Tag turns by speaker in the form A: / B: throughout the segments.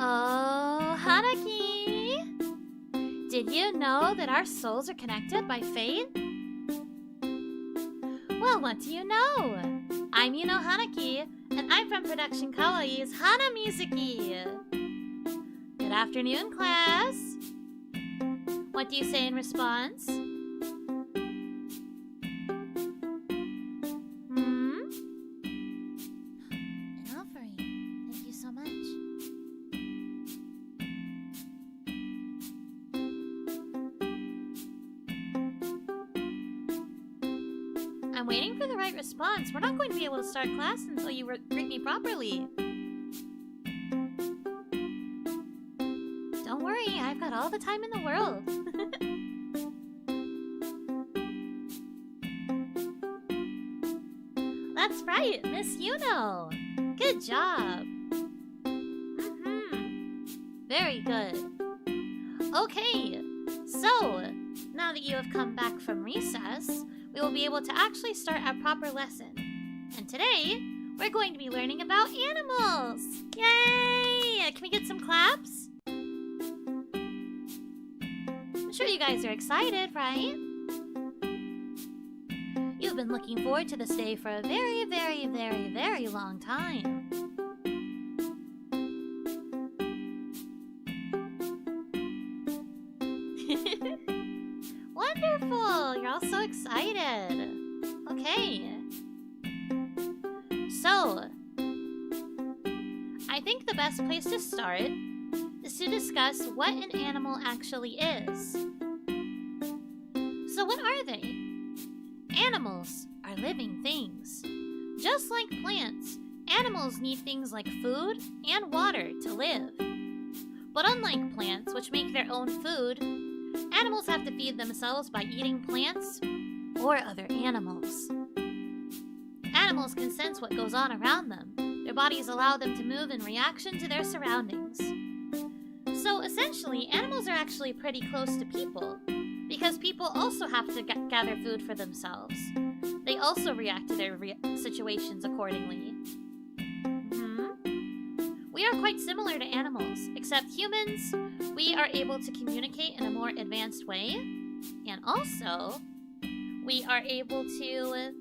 A: Oh, Hanaki! Did you know that our souls are connected by fate? Well, what do you know? I'm Yuno Hanaki, and I'm from production Kawaii's Hanamizuki. Good afternoon, class. What do you say in response?
B: An offering. Thank you so much.
A: I'm waiting for the right response. We're not going to be able to start class until you greet me properly. Don't worry, I've got all the time in the world. That's right, Miss Yuno. Good job. Very good. Okay, so now that you have come back from recess, we will be able to actually start our proper lesson. And today, we're going to be learning about animals! Yay! Can we get some claps? I'm sure you guys are excited, right? You've been looking forward to this day for a very, very, very, very long time. Wonderful! You're all so excited. Okay. So, I think the best place to start is to discuss what an animal actually is. So what are they? Animals are living things. Just like plants, animals need things like food and water to live. But unlike plants, which make their own food, animals have to feed themselves by eating plants or other animals. Animals can sense what goes on around them. Their bodies allow them to move in reaction to their surroundings. So essentially, animals are actually pretty close to people, because people also have to gather food for themselves. They also react to their situations accordingly. We are quite similar to animals, except humans, we are able to communicate in a more advanced way, and also, we are able to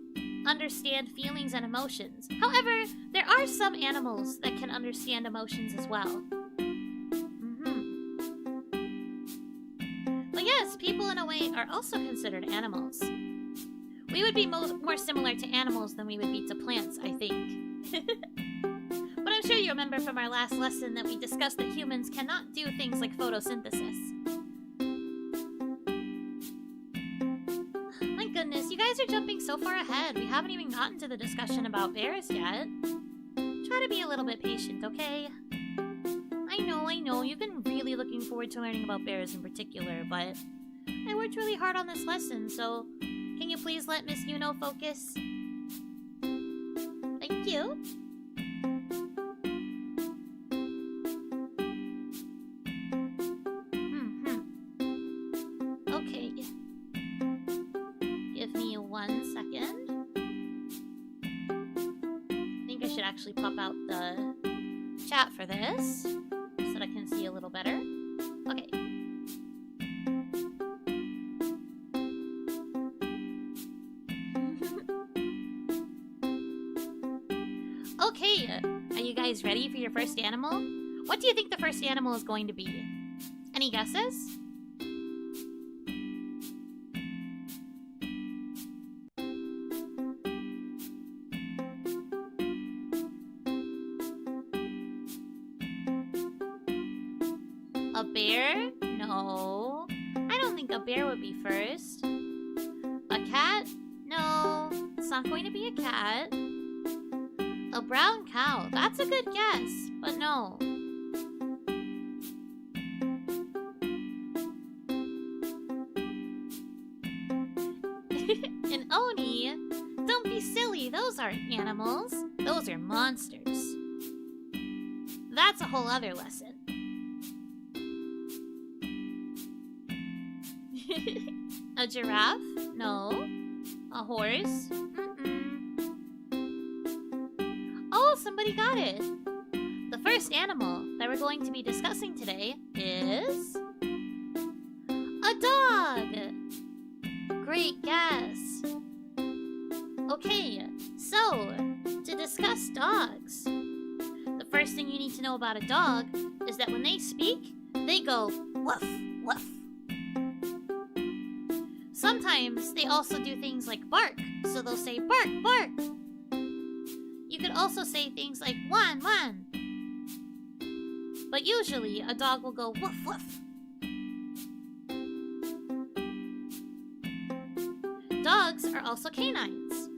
A: understand feelings and emotions. However, there are some animals that can understand emotions as well. But yes, people in a way are also considered animals. We would be more similar to animals than we would be to plants, I think. But I'm sure you remember from our last lesson that we discussed that humans cannot do things like photosynthesis. My goodness, you guys are jumping so far ahead. We haven't even gotten to the discussion about bears yet. Try to be a little bit patient, okay? I know, you've been really looking forward to learning about bears in particular, but I worked really hard on this lesson, so can you please let Miss Yuno focus? Thank you. Okay. Give me 1 second. I think I should actually pop out the chat for this, so that I can see a little better. Okay. Okay, are you guys ready for your first animal? What do you think the first animal is going to be? Any guesses? A bear? No. I don't think a bear would be first. A cat? No. It's not going to be a cat. A brown cow. That's a good guess, but no. An oni? Don't be silly. Those aren't animals. Those are monsters. That's a whole other lesson. A giraffe? No. A horse? Oh, somebody got it! The first animal that we're we're going to be discussing today is a dog. Great guess. Okay, so to discuss dogs, the first thing you need to know about a dog is that when they speak, they go woof, woof. Sometimes they also do things like bark, so they'll say bark, bark. You could also say things like one, one. But usually a dog will go woof, woof. Dogs are also canines.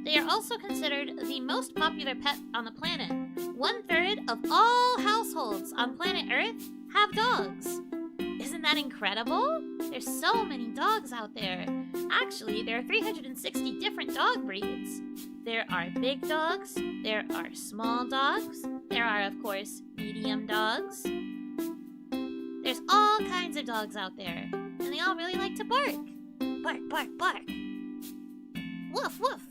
A: They are also considered the most popular pet on the planet. 1/3 of all households on planet Earth have dogs. Isn't that incredible? There's so many dogs out there. Actually, there are 360 different dog breeds. There are big dogs, there are small dogs, there are, of course, medium dogs. There's all kinds of dogs out there, and they all really like to bark. Bark, bark, bark. Woof, woof.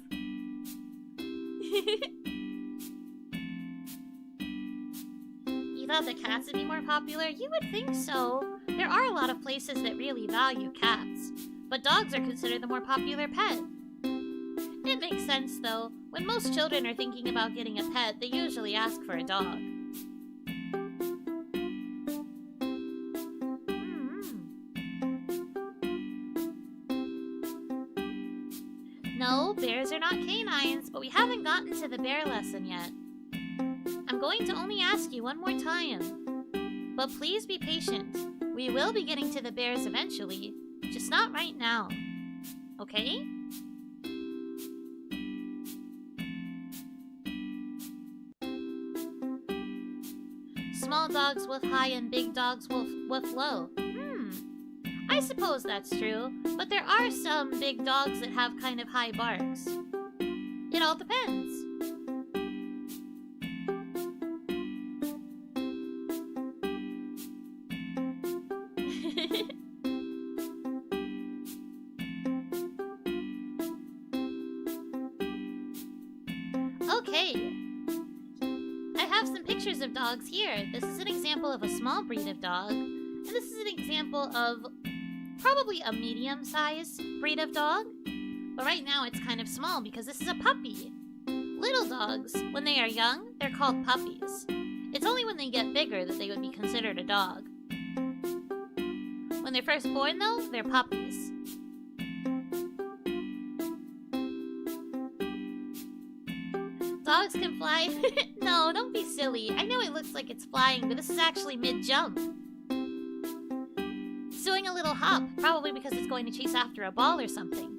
A: You thought that cats would be more popular? You would think so. There are a lot of places that really value cats, but dogs are considered the more popular pet. It makes sense though. When most children are thinking about getting a pet, they usually ask for a dog. No, bears are not canines, but we haven't gotten to the bear lesson yet. I'm going to only ask you one more time, but please be patient. We will be getting to the bears eventually, just not right now. Okay? Small dogs woof high and big dogs woof low. I suppose that's true, but there are some big dogs that have kind of high barks. It all depends. Okay. I have some pictures of dogs here. This is an example of a small breed of dog, and this is an example of probably a medium-sized breed of dog. But right now it's kind of small because this is a puppy. Little dogs, when they are young, they're called puppies. It's only when they get bigger that they would be considered a dog. When they're first born, though, they're puppies. Dogs can fly. No, don't be silly. I know it looks like it's flying, but this is actually mid-jump. It's doing a little hop, probably because it's going to chase after a ball or something.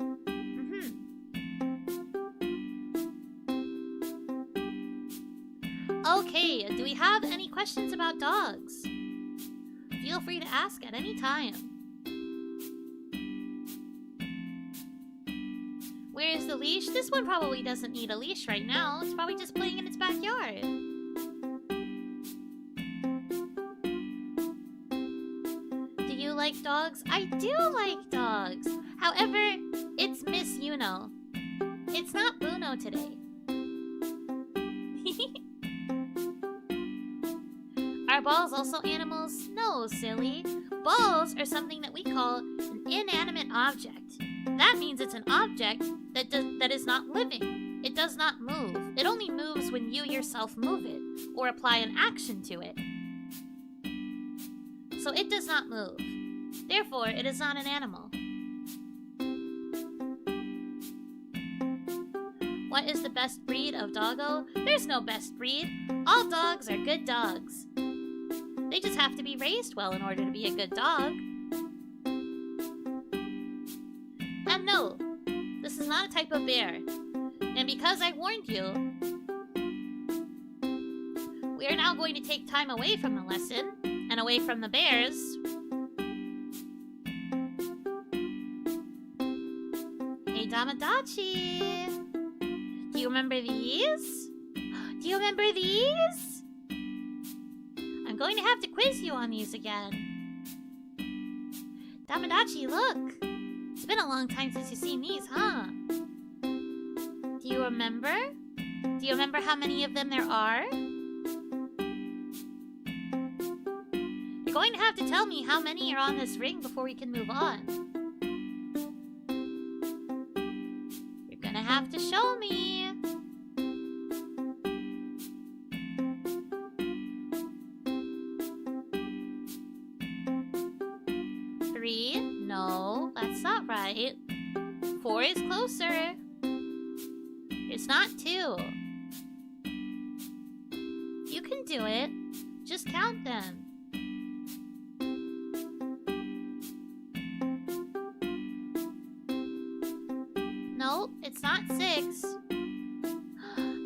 A: Okay, do we have any questions about dogs? Feel free to ask at any time. Where is the leash? This one probably doesn't need a leash right now. It's probably just playing in its backyard. Do you like dogs? I do like dogs. However, it's Miss Yuno. It's not Bruno today. Are balls also animals? No, silly. Balls are something that we call an inanimate object. That means it's an object that is not living. It does not move. It only moves when you yourself move it, or apply an action to it. So it does not move. Therefore, it is not an animal. What is the best breed of doggo? There's no best breed. All dogs are good dogs. They just have to be raised well in order to be a good dog. And no, this is not a type of bear. And because I warned you, we are now going to take time away from the lesson and away from the bears. Hey, Damadachi! Do you remember these? Do you remember these? I'm going to have to quiz you on these again. Damadachi, look! It's been a long time since you've seen these, huh? Do you remember? Do you remember how many of them there are? going to have to tell me how many are on this ring before we can move on. You're gonna have to show me. Three? No, that's not right. 4 is closer. It's not 2. You can do it. Just count them. No, it's not 6.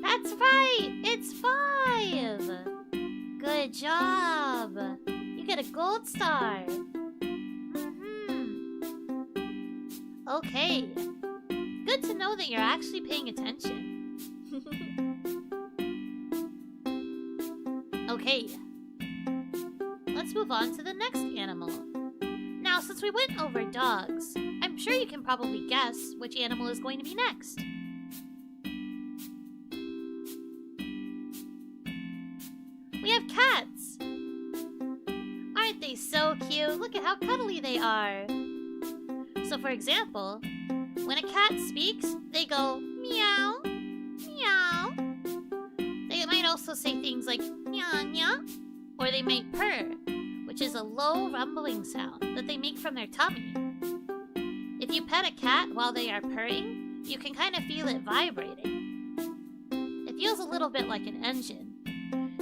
A: That's right! It's 5! Good job! You get a gold star. Okay. Good to know that you're actually paying attention. Okay. Let's move on to the next animal. Now, since we went over dogs, I'm sure you can probably guess which animal is going to be next. We have cats! Aren't they so cute? Look at how cuddly they are! So for example, when a cat speaks, they go meow, meow. They might also say things like nya nya, or they might purr, which is a low rumbling sound that they make from their tummy. If you pet a cat while they are purring, you can kind of feel it vibrating. It feels a little bit like an engine.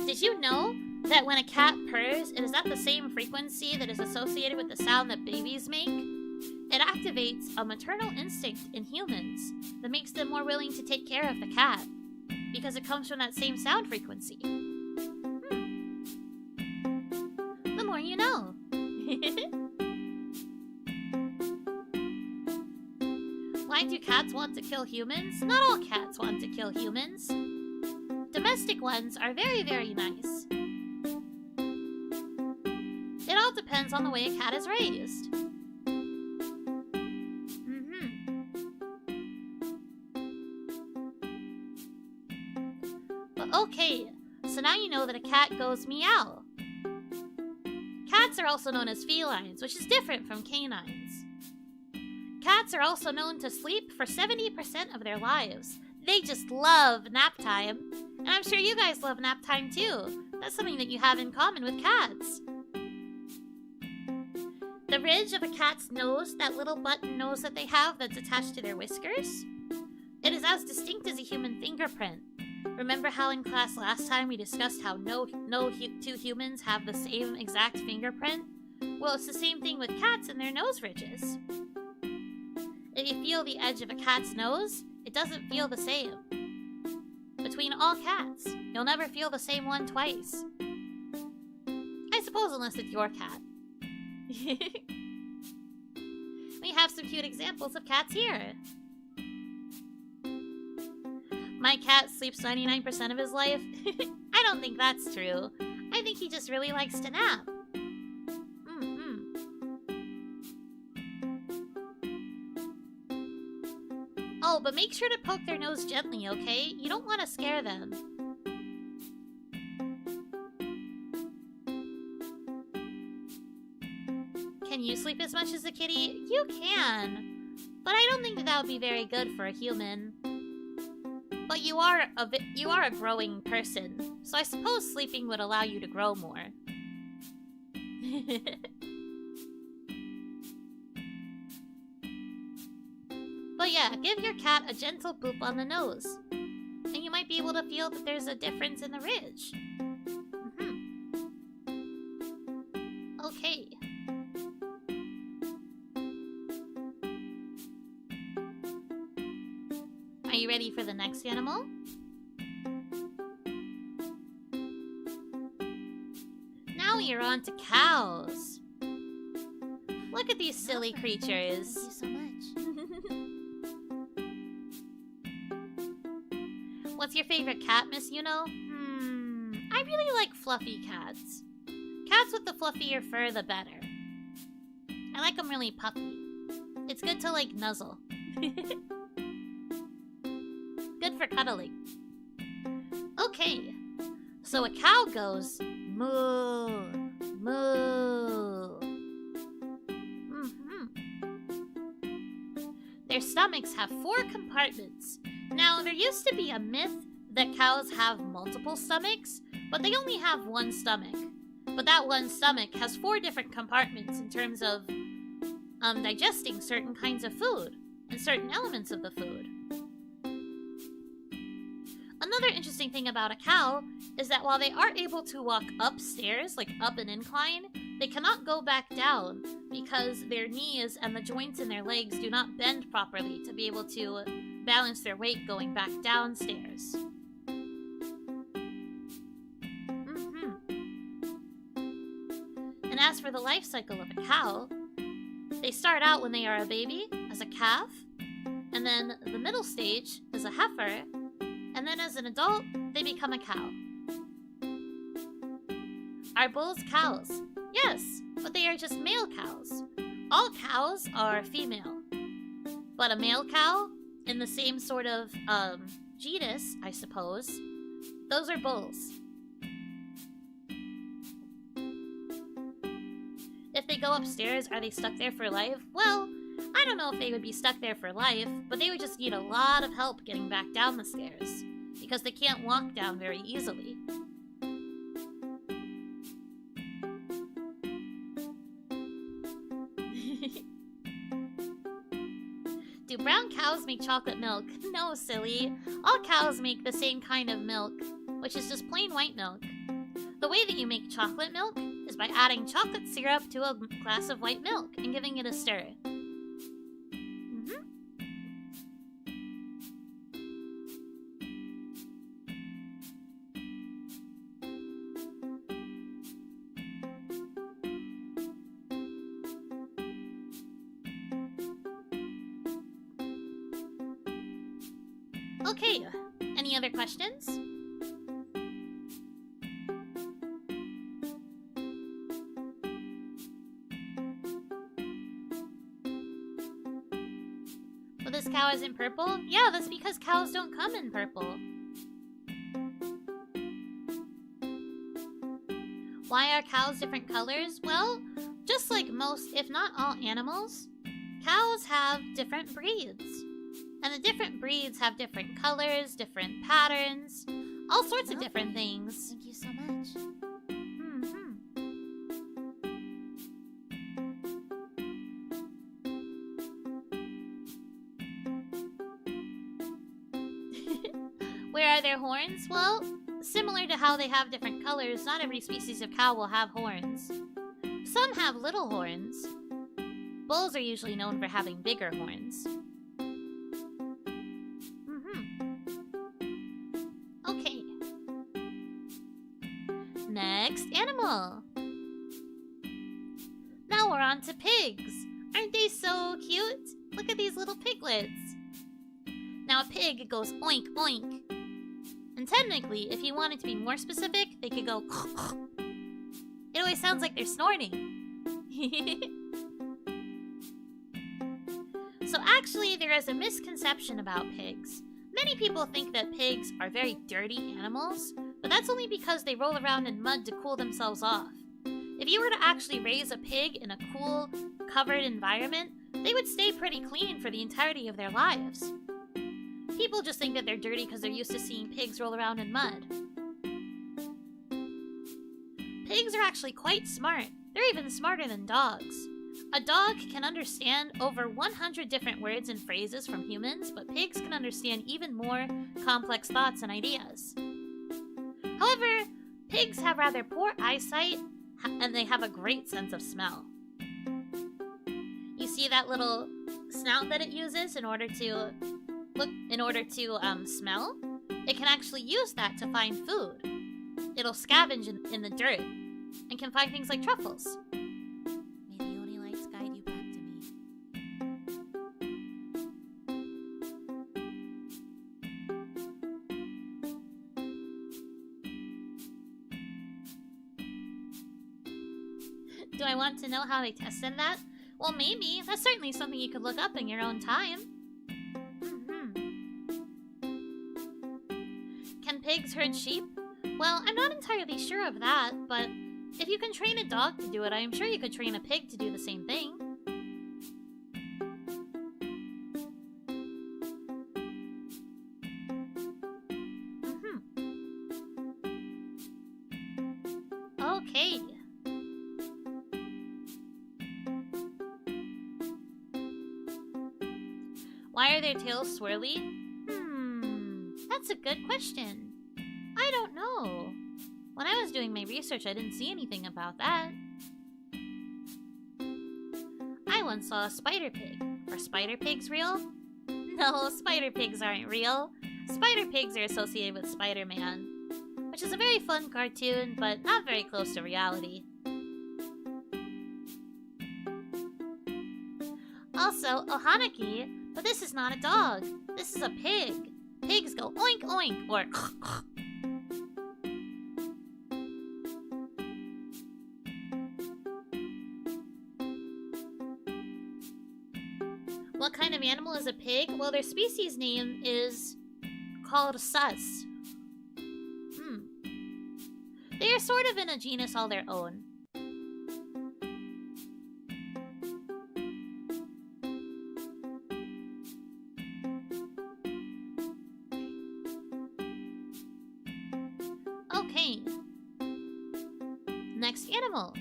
A: Did you know that when a cat purrs, it is at the same frequency that is associated with the sound that babies make? It activates a maternal instinct in humans that makes them more willing to take care of the cat, because it comes from that same sound frequency. The more you know. Why do cats want to kill humans? Not all cats want to kill humans. Domestic ones are very, very nice. It all depends on the way a cat is raised. Okay, so now you know that a cat goes meow. Cats are also known as felines, which is different from canines. Cats are also known to sleep for 70% of their lives. They just love nap time. And I'm sure you guys love nap time too. That's something that you have in common with cats. The ridge of a cat's nose, that little button nose that they have that's attached to their whiskers, it is as distinct as a human fingerprint. Remember how in class last time we discussed how no two humans have the same exact fingerprint? Well, it's the same thing with cats and their nose ridges. If you feel the edge of a cat's nose, it doesn't feel the same. Between all cats, you'll never feel the same one twice. I suppose unless it's your cat. We have some cute examples of cats here. My cat sleeps 99% of his life. I don't think that's true. I think he just really likes to nap. Oh, but make sure to poke their nose gently, okay? You don't want to scare them. Can you sleep as much as a kitty? You can. But I don't think that would be very good for a human. But you are a growing person, so I suppose sleeping would allow you to grow more. But yeah, give your cat a gentle boop on the nose, and you might be able to feel that there's a difference in the ridge. Okay. Are you ready for the next animal? Now you're on to cows. Look at these silly creatures.
B: Thank you so much.
A: What's your favorite cat, Miss Yuno? I really like fluffy cats. Cats with the fluffier fur, the better. I like them really puffy. It's good to, like, nuzzle. Good for cuddling. Okay, so a cow goes moo, Moo. Their stomachs have 4 compartments. Now, there used to be a myth that cows have multiple stomachs, but they only have 1 stomach. But that 1 stomach has 4 different compartments in terms of digesting certain kinds of food and certain elements of the food. Another interesting thing about a cow is that while they are able to walk upstairs, like up an incline, they cannot go back down because their knees and the joints in their legs do not bend properly to be able to balance their weight going back downstairs. And as for the life cycle of a cow, they start out when they are a baby as a calf, and then the middle stage is a heifer, and then as an adult, they become a cow. Are bulls cows? Yes, but they are just male cows. All cows are female. But a male cow, in the same sort of, genus, I suppose, those are bulls. If they go upstairs, are they stuck there for life? Well, I don't know if they would be stuck there for life, but they would just need a lot of help getting back down the stairs, because they can't walk down very easily. Do brown cows make chocolate milk? No, silly. All cows make the same kind of milk, which is just plain white milk. The way that you make chocolate milk is by adding chocolate syrup to a glass of white milk and giving it a stir. Okay, any other questions? Well, this cow isn't purple? Yeah, that's because cows don't come in purple. Why are cows different colors? Well, just like most, if not all animals, cows have different breeds. And the different breeds have different colors, different patterns, all sorts of different things.
B: Thank you so much.
A: Where are their horns? Well, similar to how they have different colors, not every species of cow will have horns. Some have little horns. Bulls are usually known for having bigger horns. Okay. Next animal. Now we're on to pigs. Aren't they so cute? Look at these little piglets. Now a pig goes oink oink. And technically, if you wanted to be more specific, they could go It always sounds like they're snorting. So actually, there is a misconception about pigs. Many people think that pigs are very dirty animals, but that's only because they roll around in mud to cool themselves off. If you were to actually raise a pig in a cool, covered environment, they would stay pretty clean for the entirety of their lives. People just think that they're dirty because they're used to seeing pigs roll around in mud. Pigs are actually quite smart. They're even smarter than dogs. A dog can understand over 100 different words and phrases from humans, but pigs can understand even more complex thoughts and ideas. However, pigs have rather poor eyesight, and they have a great sense of smell. You see that little snout that it uses in order to smell? It can actually use that to find food. It'll scavenge in the dirt and can find things like truffles.
B: May the Oni lights guide you back to me.
A: Do I want to know how they tested that? Well, maybe. That's certainly something you could look up in your own time. Can pigs herd sheep? Well, I'm not entirely sure of that, but If you can train a dog to do it, I am sure you could train a pig to do the same thing. Okay. Why are their tails swirly? That's a good question. I don't know. When I was doing my research, I didn't see anything about that. I once saw a spider pig. Are spider pigs real? No, spider pigs aren't real. Spider pigs are associated with Spider-Man, which is a very fun cartoon, but not very close to reality. Also, Hanaki, but this is not a dog. This is a pig. Pigs go oink oink, or What kind of animal is a pig? Well, their species name is called sus. They are sort of in a genus all their own. Okay. Next animal.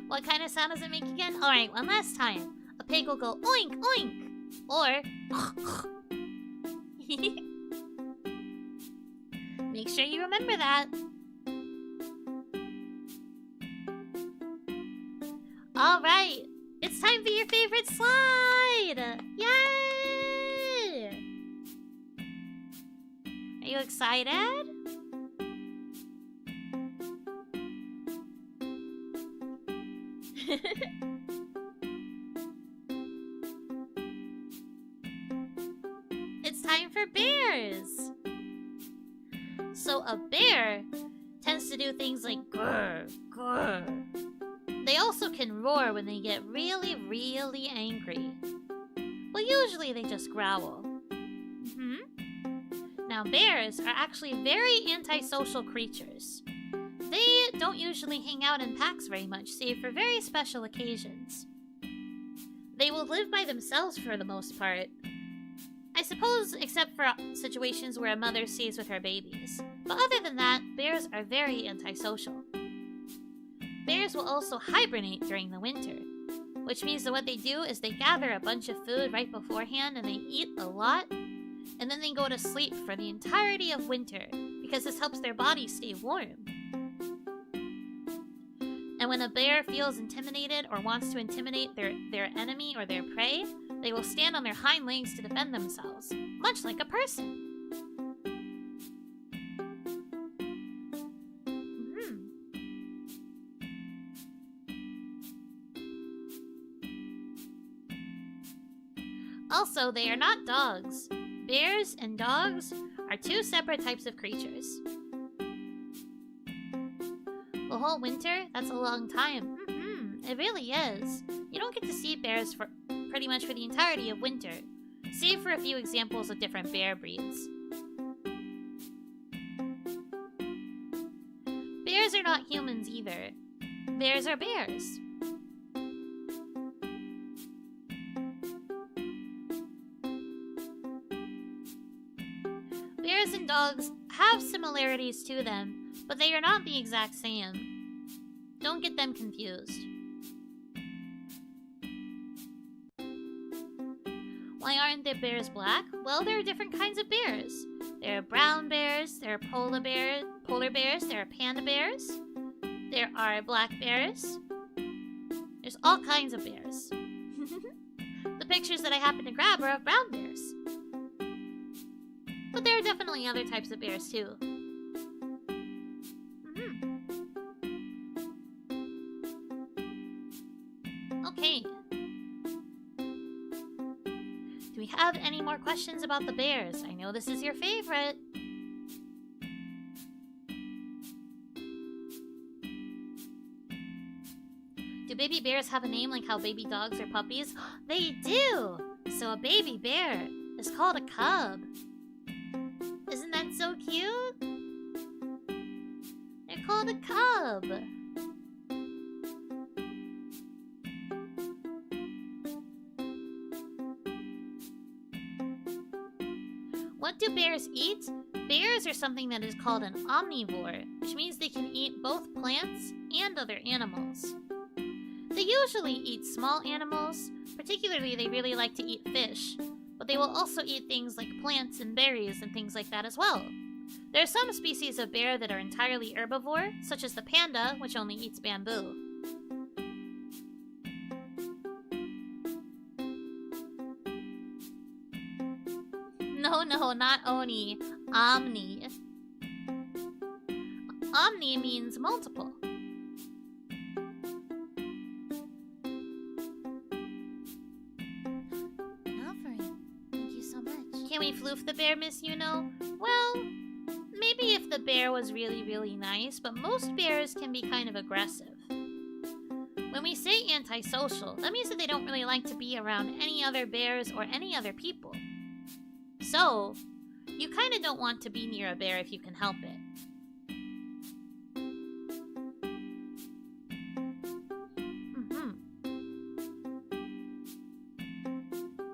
A: What kind of sound does it make again? Alright, one last time. A pig will go oink oink. Or make sure you remember that. Alright, it's time for your favorite slide! Yay! Are you excited? It's time for bears! So a bear tends to do things like grr, grr. They also can roar when they get really, really angry. But usually they just growl. Now bears are actually very antisocial creatures. They don't usually hang out in packs very much, save for very special occasions. They will live by themselves for the most part. I suppose, except for situations where a mother stays with her babies. But other than that, bears are very antisocial. Bears will also hibernate during the winter, which means that what they do is they gather a bunch of food right beforehand and they eat a lot, and then they go to sleep for the entirety of winter, because this helps their body stay warm. And when a bear feels intimidated or wants to intimidate their enemy or their prey, they will stand on their hind legs to defend themselves, much like a person. Also, they are not dogs. Bears and dogs are two separate types of creatures. The whole winter? That's a long time. It really is. You don't get to see bears for pretty much for the entirety of winter, save for a few examples of different bear breeds. Bears are not humans either. Bears are bears. Bears and dogs have similarities to them, but they are not the exact same. Don't get them confused. Why aren't there bears black? Well, there are different kinds of bears. There are brown bears, there are polar bears, there are panda bears, there are black bears. There's all kinds of bears. The pictures that I happen to grab are of brown bears. But there are definitely other types of bears too. Okay. Do we have any more questions about the bears? I know this is your favorite. Do baby bears have a name like how baby dogs or puppies? They do! So a baby bear is called a cub. Isn't that so cute? called a cub. What do bears eat? Bears are something that is called an omnivore, which means they can eat both plants and other animals. They usually eat small animals, particularly they really like to eat fish, but they will also eat things like plants and berries and things like that as well. There are some species of bear that are entirely herbivore, such as the panda, which only eats bamboo. No, not Oni. Omni. Omni means multiple.
B: An offering. Thank you so much.
A: Can we floof the bear, Miss Yuno? Well, maybe if the bear was really, really nice, but most bears can be kind of aggressive. When we say antisocial, that means that they don't really like to be around any other bears or any other people. So, you kind of don't want to be near a bear if you can help it.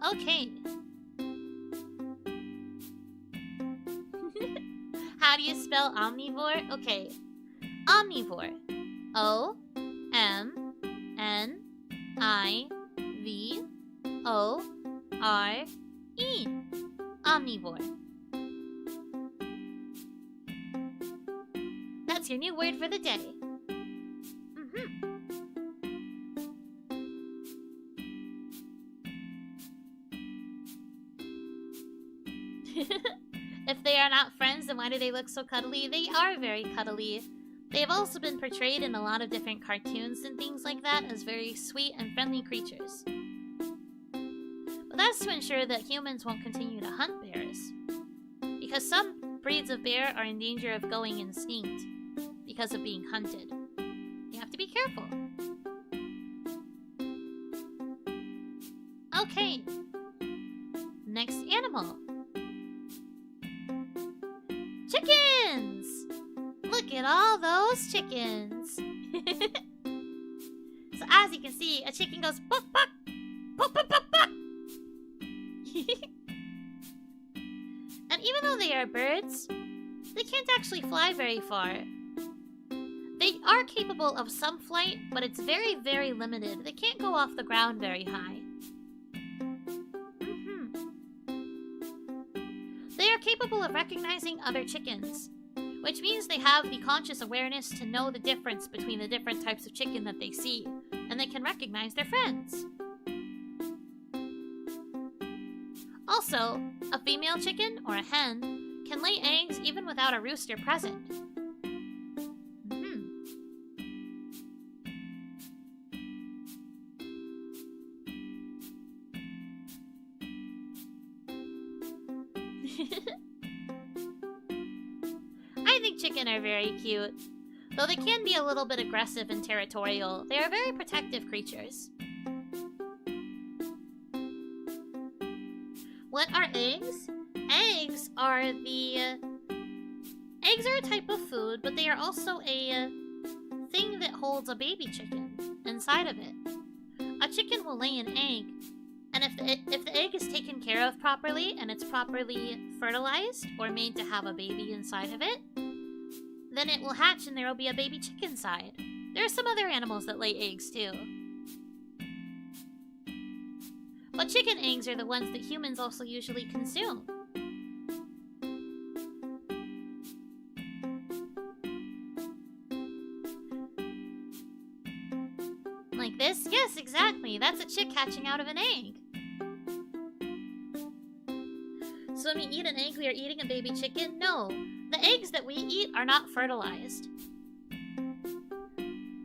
A: Okay. How do you spell omnivore? Okay. Omnivore. O-M-N-I-V-O-R-E. Omnivore. That's your new word for the day. If they are not friends, then why do they look so cuddly? They are very cuddly. They have also been portrayed in a lot of different cartoons and things like that as very sweet and friendly creatures. But that's to ensure that humans won't continue to hunt bears. Because some breeds of bear are in danger of going extinct because of being hunted. You have to be careful. Okay. Next animal. Chickens! Look at all those chickens. So as you can see, a chicken goes buck buck, buck buck buck buck. And even though they are birds, they can't actually fly very far. They are capable of some flight, but it's very, very limited. They can't go off the ground very high. They are capable of recognizing other chickens, which means they have the conscious awareness to know the difference between the different types of chicken that they see, and they can recognize their friends. Also, a female chicken, or a hen, can lay eggs even without a rooster present. I think chicken are very cute. Though they can be a little bit aggressive and territorial, they are very protective creatures. What are eggs? Eggs are a type of food, but they are also a thing that holds a baby chicken inside of it. A chicken will lay an egg, and if the egg is taken care of properly and it's properly fertilized or made to have a baby inside of it, then it will hatch and there will be a baby chicken inside. There are some other animals that lay eggs too. But chicken eggs are the ones that humans also usually consume. Like this? Yes, exactly. That's a chick hatching out of an egg. So when we eat an egg, we are eating a baby chicken? No. The eggs that we eat are not fertilized.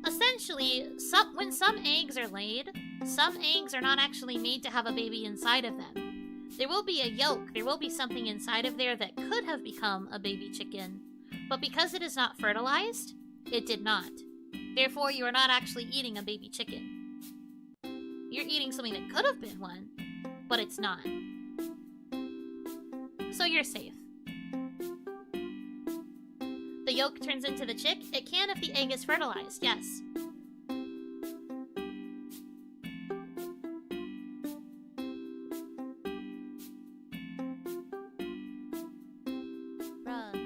A: Essentially, when some eggs are laid, some eggs are not actually made to have a baby inside of them. There will be a yolk, there will be something inside of there that could have become a baby chicken, but because it is not fertilized, it did not. Therefore, you are not actually eating a baby chicken. You're eating something that could have been one, but it's not. So you're safe. The yolk turns into the chick? It can if the egg is fertilized, yes.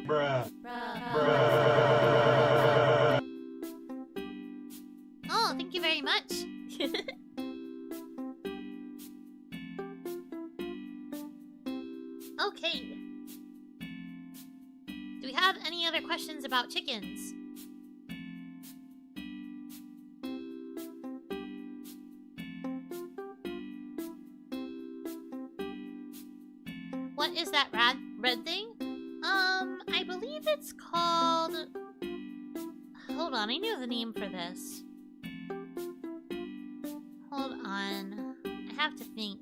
B: Bruh.
A: Oh, thank you very much. Okay. Do we have any other questions about chickens? What is that red thing? I believe it's called... Hold on, I knew the name for this. Hold on. I have to think.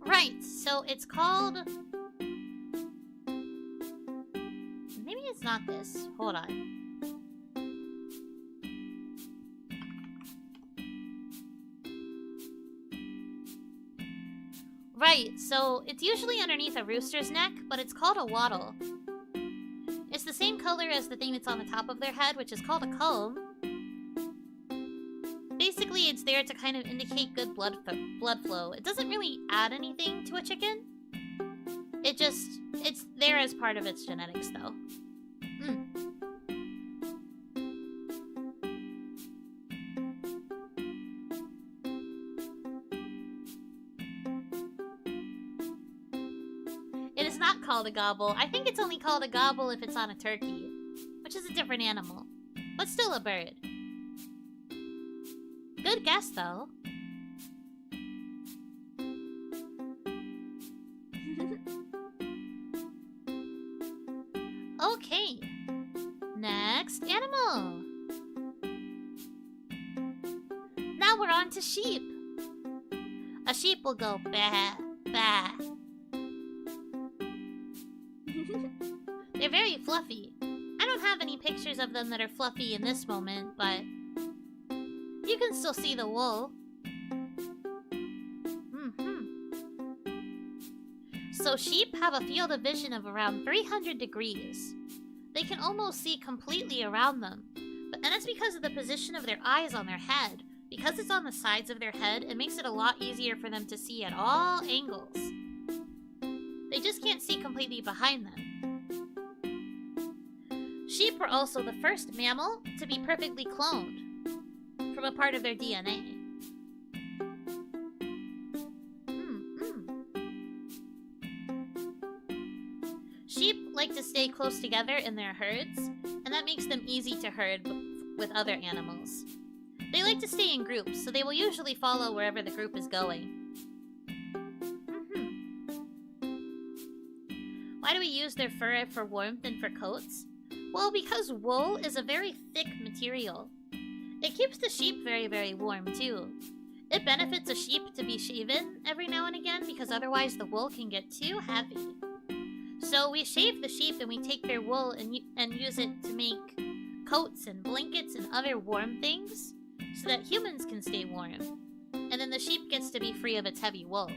A: Right, so it's called... Maybe it's not this. Hold on. Right, so it's usually underneath a rooster's neck, but it's called a wattle. It's the same color as the thing that's on the top of their head, which is called a comb. Basically, it's there to kind of indicate good blood flow. It doesn't really add anything to a chicken. It's there as part of its genetics, though. It is not called a gobble. I think it's only called a gobble if it's on a turkey, which is a different animal, but still a bird. Good guess, though. Okay. Next animal. Now we're on to sheep. A sheep will go bah, bah. They're very fluffy. I don't have any pictures of them that are fluffy in this moment, but you can still see the wool. So sheep have a field of vision of around 300 degrees. They can almost see completely around them. And that's because of the position of their eyes on their head. Because it's on the sides of their head, it makes it a lot easier for them to see at all angles. They just can't see completely behind them. Sheep were also the first mammal to be perfectly cloned from a part of their DNA. Sheep like to stay close together in their herds, and that makes them easy to herd with other animals. They like to stay in groups, so they will usually follow wherever the group is going. Why do we use their fur for warmth and for coats? Well, because wool is a very thick material. It keeps the sheep very, very warm, too. It benefits a sheep to be shaven every now and again because otherwise the wool can get too heavy. So we shave the sheep and we take their wool and use it to make coats and blankets and other warm things so that humans can stay warm. And then the sheep gets to be free of its heavy wool.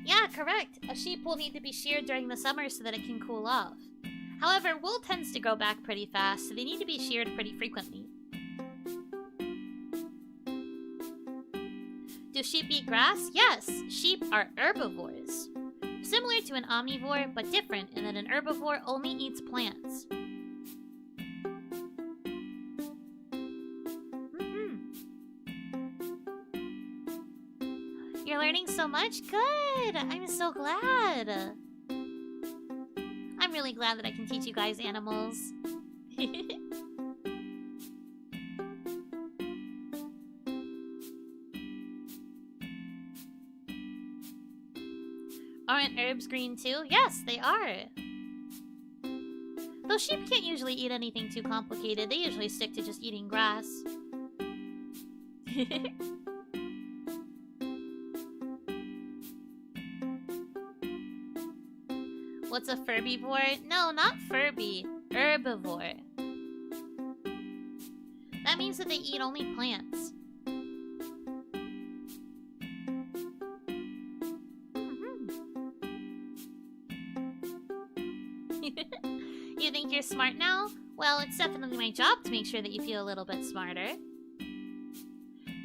A: Yeah, correct. A sheep will need to be sheared during the summer so that it can cool off. However, wool tends to grow back pretty fast, so they need to be sheared pretty frequently. Do sheep eat grass? Yes, sheep are herbivores. Similar to an omnivore, but different in that an herbivore only eats plants. You're learning so much? Good! I'm so glad! I'm really glad that I can teach you guys animals. Aren't herbs green too? Yes, they are! Though sheep can't usually eat anything too complicated, they usually stick to just eating grass. What's a furbivore? No, not Furby. Herbivore. That means that they eat only plants. You think you're smart now? Well, it's definitely my job to make sure that you feel a little bit smarter.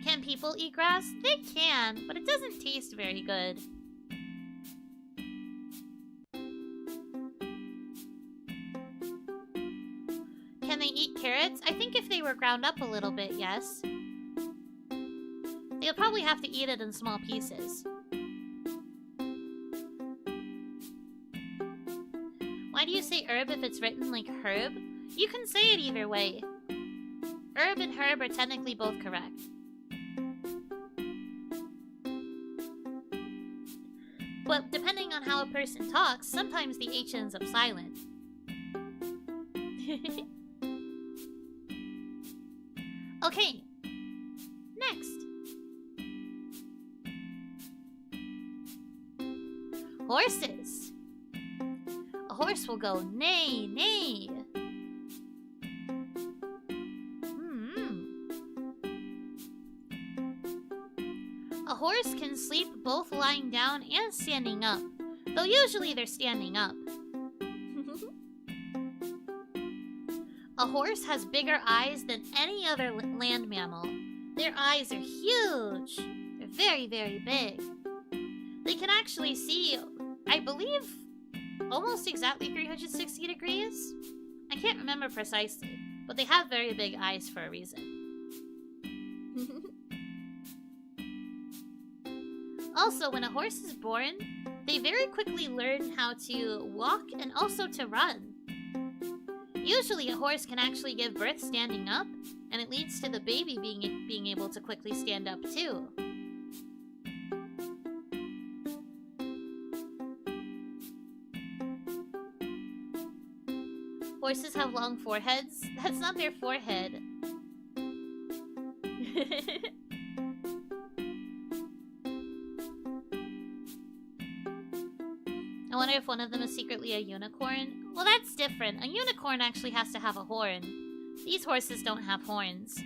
A: Can people eat grass? They can, but it doesn't taste very good. Can they eat carrots? I think if they were ground up a little bit, yes. They'll probably have to eat it in small pieces. Why do you say herb if it's written like herb? You can say it either way. Herb and herb are technically both correct. But depending on how a person talks, sometimes the H ends up silent. Okay, next. Horses. A horse will go neigh, neigh. A horse can sleep both lying down and standing up, though usually they're standing up. A horse has bigger eyes than any other land mammal. Their eyes are huge. They're very, very big. They can actually see, I believe, almost exactly 360 degrees. I can't remember precisely, but they have very big eyes for a reason. Also, when a horse is born, they very quickly learn how to walk and also to run. Usually a horse can actually give birth standing up, and it leads to the baby being able to quickly stand up too. Horses have long foreheads? That's not their forehead. I wonder if one of them is secretly a unicorn. Well, that's different. A unicorn actually has to have a horn. These horses don't have horns.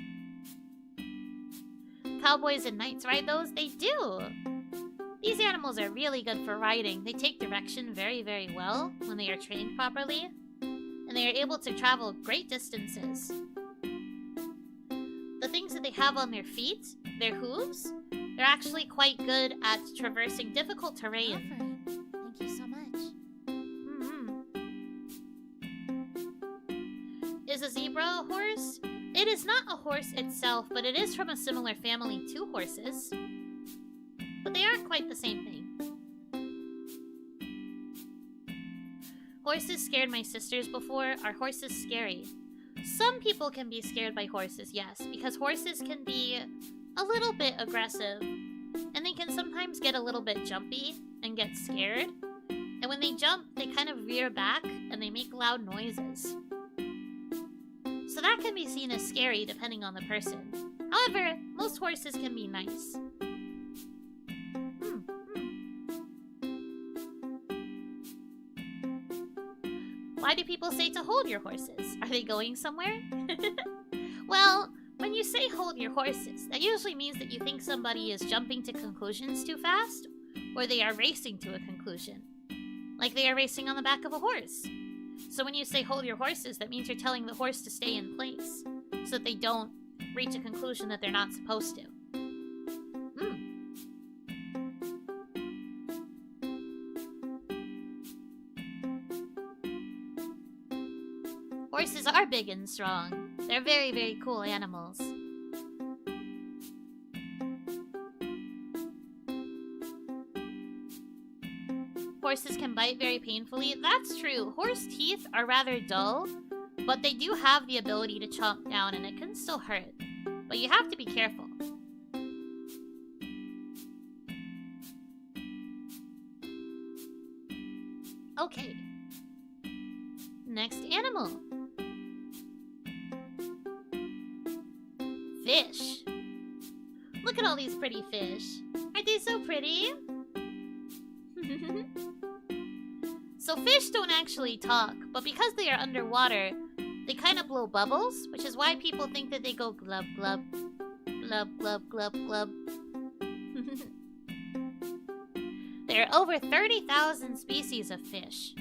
A: Cowboys and knights ride those? They do! These animals are really good for riding. They take direction very, very well when they are trained properly. And they are able to travel great distances. The things that they have on their feet, their hooves, they're actually quite good at traversing difficult terrain.
B: Thank you so much.
A: Is a zebra a horse? It is not a horse itself, but it is from a similar family to horses. But they aren't quite the same thing. Horses scared my sisters before. Are horses scary? Some people can be scared by horses, yes, because horses can be a little bit aggressive. And they can sometimes get a little bit jumpy and get scared. And when they jump, they kind of rear back and they make loud noises. So that can be seen as scary depending on the person. However, most horses can be nice. Why do people say to hold your horses? Are they going somewhere? Well, when you say hold your horses, that usually means that you think somebody is jumping to conclusions too fast, or they are racing to a conclusion. Like they are racing on the back of a horse. So when you say hold your horses, that means you're telling the horse to stay in place, so that they don't reach a conclusion that they're not supposed to. Horses are big and strong. They're very, very cool animals. Horses can bite very painfully. That's true. Horse teeth are rather dull, but they do have the ability to chomp down and it can still hurt. But you have to be careful. Okay. Next animal. Fish. Look at all these pretty fish. Aren't they so pretty? So So fish don't actually talk, but because they are underwater, they kind of blow bubbles, which is why people think that they go glub glub, glub glub glub glub. There are over 30,000 species of fish.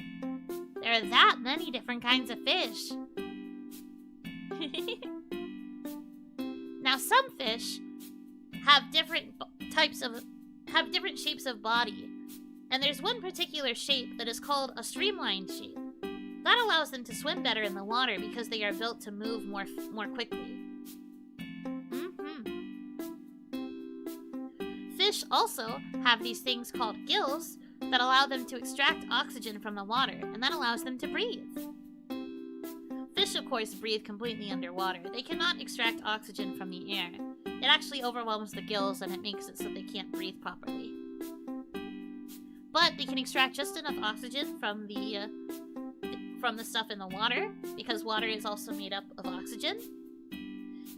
A: There are that many different kinds of fish. Now some fish have different shapes of body. And there's one particular shape that is called a streamlined shape. That allows them to swim better in the water because they are built to move more quickly. Fish also have these things called gills that allow them to extract oxygen from the water, and that allows them to breathe. Fish, of course, breathe completely underwater. They cannot extract oxygen from the air. It actually overwhelms the gills and it makes it so they can't breathe properly. But they can extract just enough oxygen from the stuff in the water, because water is also made up of oxygen.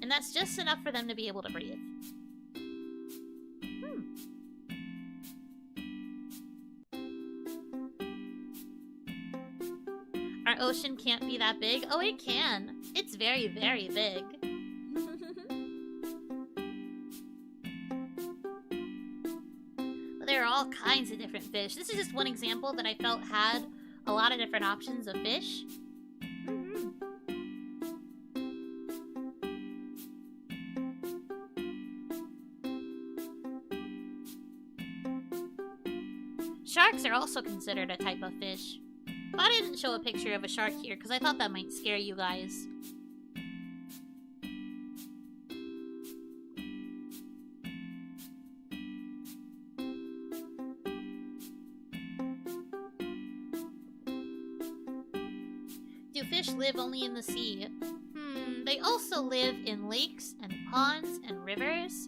A: And that's just enough for them to be able to breathe. Our ocean can't be that big. Oh, it can. It's very, very big. There are all kinds of different fish. This is just one example that I felt had a lot of different options of fish. Sharks are also considered a type of fish. But I didn't show a picture of a shark here because I thought that might scare you guys. Do fish live only in the sea? They also live in lakes and ponds and rivers.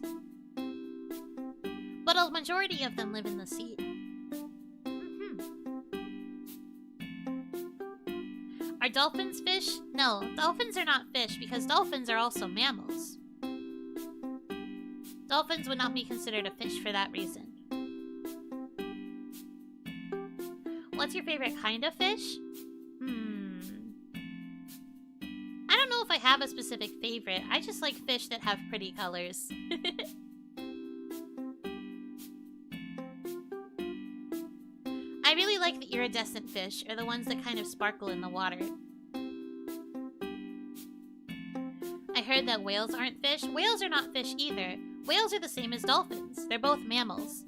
A: But a majority of them live in the sea. Are dolphins fish? No, dolphins are not fish because dolphins are also mammals. Dolphins would not be considered a fish for that reason. What's your favorite kind of fish? I don't know if I have a specific favorite. I just like fish that have pretty colors. I really like the iridescent fish, or the ones that kind of sparkle in the water. I heard that whales aren't fish. Whales are not fish either. Whales are the same as dolphins. They're both mammals.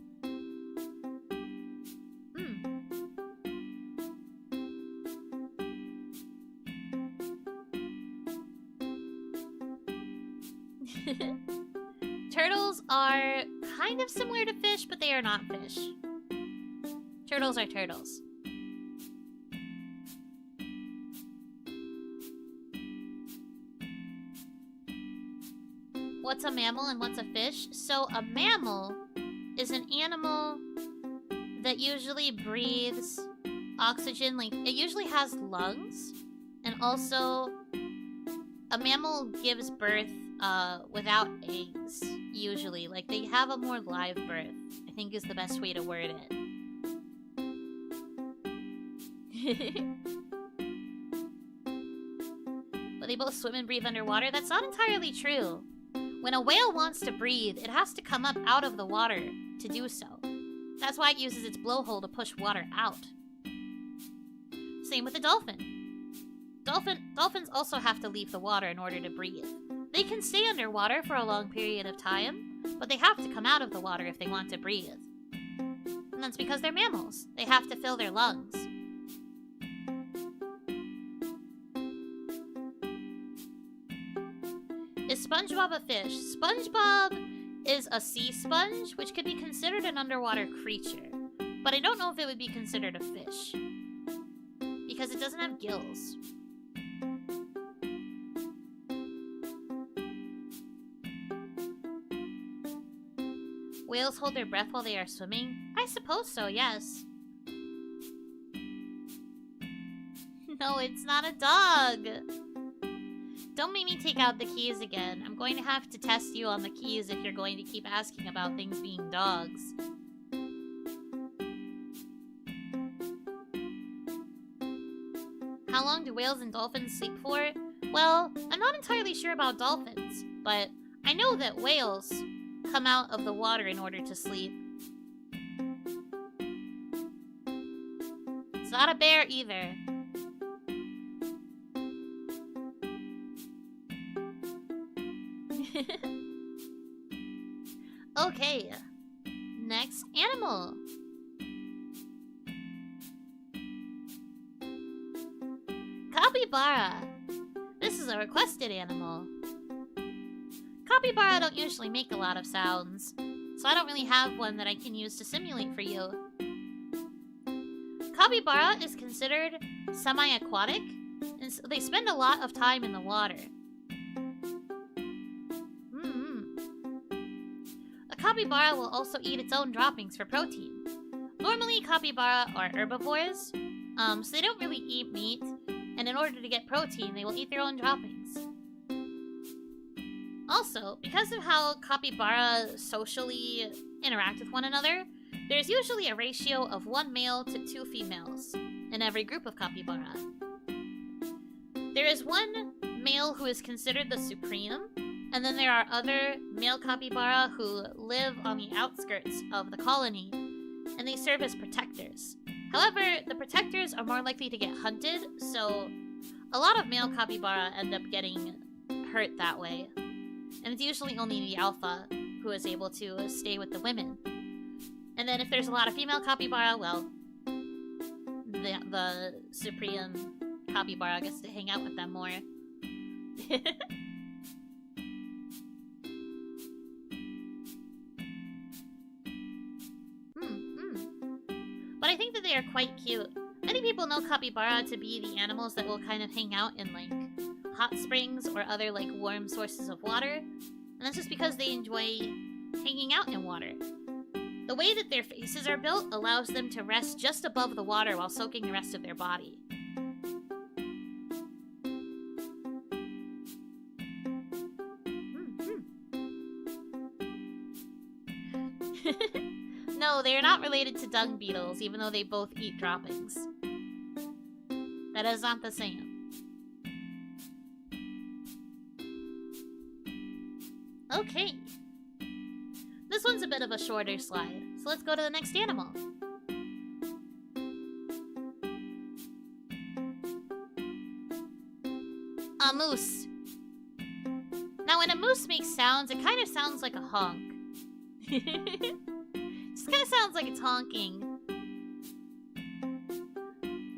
A: Turtles are kind of similar to fish, but they are not fish. Turtles are turtles. What's a mammal and what's a fish? So a mammal is an animal that usually breathes oxygen. Like, it usually has lungs. And also, a mammal gives birth without eggs, usually. Like, they have a more live birth, I think is the best way to word it. But they both swim and breathe underwater? That's not entirely true. When a whale wants to breathe, it has to come up out of the water to do so. That's why it uses its blowhole to push water out. Same with the dolphin. Dolphins also have to leave the water in order to breathe. They can stay underwater for a long period of time, but they have to come out of the water if they want to breathe. And that's because they're mammals. They have to fill their lungs. Is SpongeBob a fish? SpongeBob is a sea sponge, which could be considered an underwater creature. But I don't know if it would be considered a fish. Because it doesn't have gills. Whales hold their breath while they are swimming? I suppose so, yes. No, it's not a dog! Don't make me take out the keys again. I'm going to have to test you on the keys if you're going to keep asking about things being dogs. how long do whales and dolphins sleep for? Well, I'm not entirely sure about dolphins, but I know that whales come out of the water in order to sleep. It's not a bear either. Okay, next animal. Capybara. This is a requested animal. Capybara don't usually make a lot of sounds, so I don't really have one that I can use to simulate for you. Capybara is considered semi-aquatic, and so they spend a lot of time in the water. A capybara will also eat its own droppings for protein. Normally, capybara are herbivores, so they don't really eat meat, and in order to get protein, they will eat their own droppings. Also, because of how capybara socially interact with one another, there's usually a ratio of 1 male to 2 females in every group of capybara. There is one male who is considered the supreme, and then there are other male capybara who live on the outskirts of the colony, and they serve as protectors. However, the protectors are more likely to get hunted, so a lot of male capybara end up getting hurt that way. And it's usually only the alpha who is able to stay with the women. And then if there's a lot of female capybara, well, the supreme capybara gets to hang out with them more. But I think that they are quite cute. Many people know capybara to be the animals that will kind of hang out in, like, hot springs or other, like, warm sources of water. And that's just because they enjoy hanging out in water. The way that their faces are built allows them to rest just above the water while soaking the rest of their body. No, they are not related to dung beetles, even though they both eat droppings. That is not the same. Okay. This one's a bit of a shorter slide, so let's go to the next animal. A moose. Now, when a moose makes sounds, it kind of sounds like a honk. Just kind of sounds like it's honking.